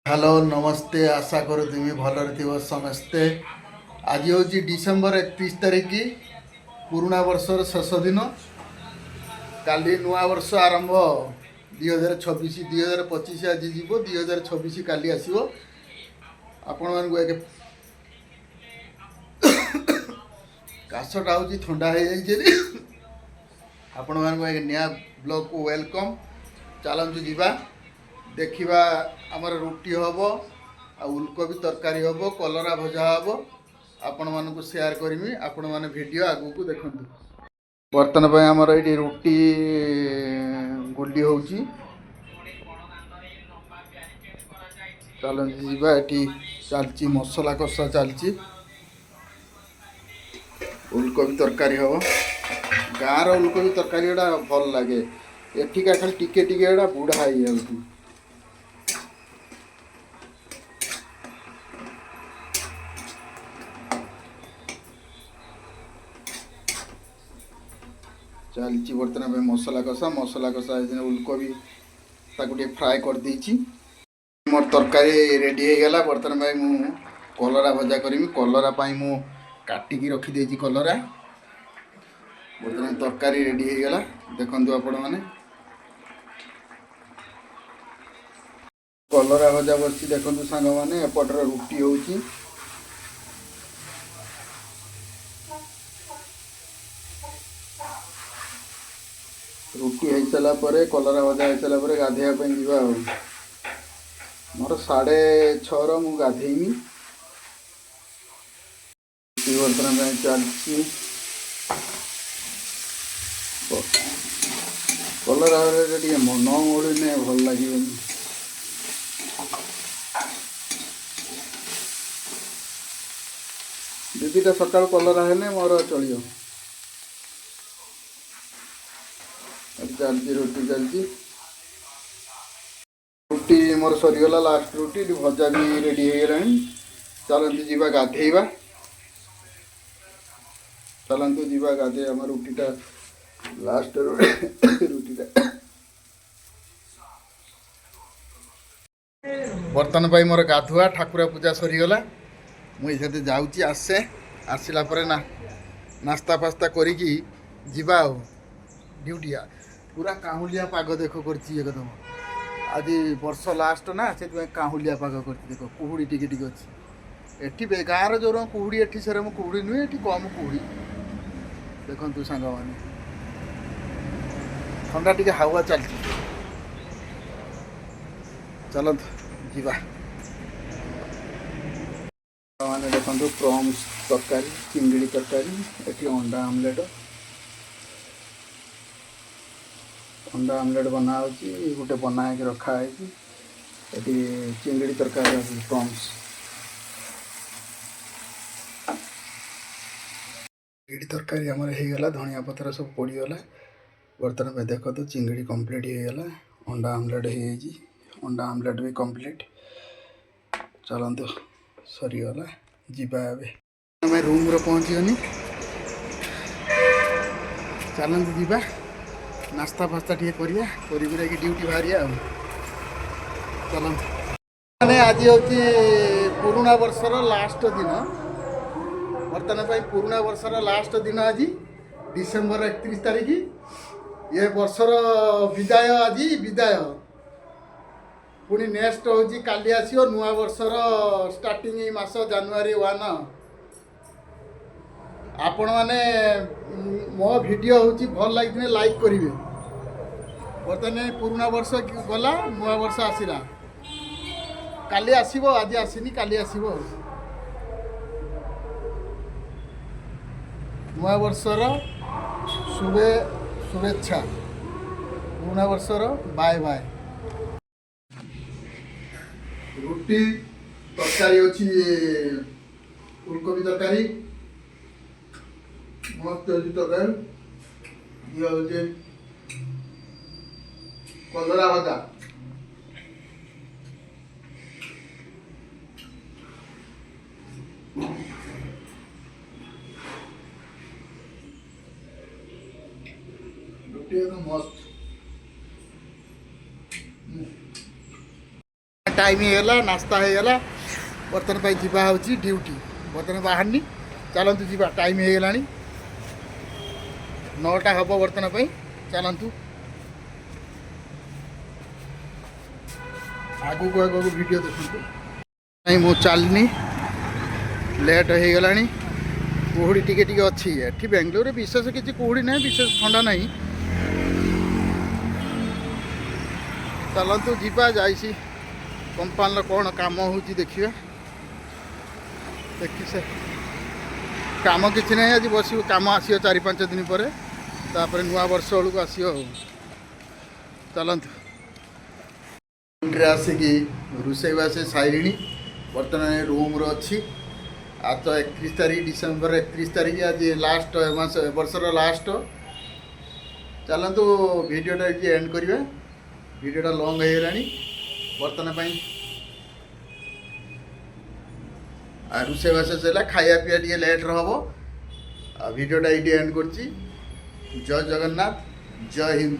Hello नमस्ते आशा करो तुम भलरे थी समस्ते। आज हूँ डिसेम्बर 31 तारीख की पुराणा वर्षर शेष दिन। काली नुआ वर्ष आरंभ 2026 2025 आज जीव 2026 काली आसो। आपण मानक एक काशटा हूँ थंडा हो जाए। आपण मानक एक नया ब्लॉग को वेलकम। चलतु जीवा देखा आमर रुटी हम आ उलकोबी तरकारी हम कलरा भजा हम आपण मानक शेयर करमी। आपण मैंने वीडियो आगू को देखु। बर्तन पर आमर ये रुटी गुंडी हो चलती जीवा। ये चलती मसला कषा चलती उलकोबी तरकारी हम। गाँव उलकोबी तरकारी भल लगे। एठिका खाली टिके टिके बुढ़ा हो जाती। चलती बर्तन पे मसला कषा उलकोबी ताकू फ्राए कर देछि। मोर तरकारी रेडी हो गला। बर्तन भाई मु कलरा भजा करमी। कलरा पाई मु काटिकी रखी देछि कलरा। बर्तन तरकारी रेडी हो गला। देखंतु आपण माने कलरा भजा बसी। देखंतु सांग माने एपटर रुटी होउछि। रुटी हो सारा पर कलरा भजा हो सारा पर गाधेया जीवा। मोर 6:30 मु गाधेमी। बर्तन में चलती कलरा टे मन मोड़ने भल लगे। दीदीटा सकाल कलरा है मोर चलियो। चलती रुटी चलती रुटी मोर सरीगला लास्ट रुटी भजा भी रेडी हो गला। चलती जीवा गाधेवा। चलतु जीवा गाधे आम रुटीटा लास्ट रुटीटा। बर्तन पाई मोर गाधुआ ठाकुर पूजा सरीगला। मुझे जाऊँगी आसे आसला ना नास्ता फास्ता करी जीवा ड्यूटी। पूरा काहुलिया पाग देख कर एकदम। आज वर्ष लास्ट ना से काहुलिया पाग कर देख कुहुड़ी टिके टिके अच्छी। एटी गाँव जो कुहुड़ी एटी से कुहुड़ी नुहे ये कम कुहुड़ी। देखु सांग मैंने ठंडा टिके हावा चलती। चलत जीवा मैंने देखो प्रॉन्स तरकारी चिंगड़ी तरकारी ये अंडा आमलेट बना गोटे बना रखा है। चिंगड़ी तरकारी प्रॉन्स चिंगड़ी तरकारी आमर हो धनिया पत्र सब पड़गला। बर्तन में देख तो चिंगड़ी कंप्लीट हो अंडा आमलेट हो अंडा आमलेट भी कंप्लीट। चलतु सरीगला जीवा एवं रूम रे पहुँचीगनी। चलतु जीवा नास्ता फास्ता टे करिया कि ड्यूटी बाहरिया। चलतु मैंने आज हूँ पुराणा वर्षर लास्ट दिन। बर्तमान पुराणा वर्षर लास्ट दिन आज डिसेम्बर 31 तारीख। ये वर्षर विदाय आज विदाय। पुणी नेक्स्ट हूँ काली आसो नुआ वर्षर स्टार्टिंग मास जानुआरी 1। आपण मैंने मो वीडियो हूँ भल लगे लाइक करेंगे। बर्तमान पुराणा वर्ष गला नुआ वर्ष आसला। काली आसब आज आसनी काली आसब। नुआ वर्षर शुभेच्छा। पुराणा वर्षर बाय बाय। रुटी तरकारी अच्छी फुलकोबी तरकारी मस्त तरकारी। ये हूँ कलरा भजा। रुटी एकदम मस्त। टाइम होगा नास्ता होगा बर्तमान जावा हूँ ड्यूटी बर्तमान बाहरनी चलतु जा टाइम होगा 9टा हम बर्तमान चलतु आगू को आगू वीडियो देखते नहीं मु चलनी लेट हो गला कुहुड़ी टिके टिके अच्छी एठी बेंगलोर में विशेष किसी कुहुड़ी ना विशेष ठंडा नहीं चलतु जीवा जाइसी कंपानी कौन काम हो देखिए देखी से काम किसी ना आज बस कम आसो 4-5 दिन पर तापर नुआ वर्ष बेलू आसो चलतु आसिकी रोषेईबास सारे बर्तमान रूम अच्छी आज तो 31 तारीख डिसेम्बर 31 तारीख आज लास्ट मास वर्षर लास्ट चलतु वीडियोटा ये एंड करिया वीडियोटा लॉन्ग हो गलानी बर्तमान रोषेईबास है खाया पीया टे लेट हम वीडियोटा ये एंड कर जय जगन्नाथ जय हिंद।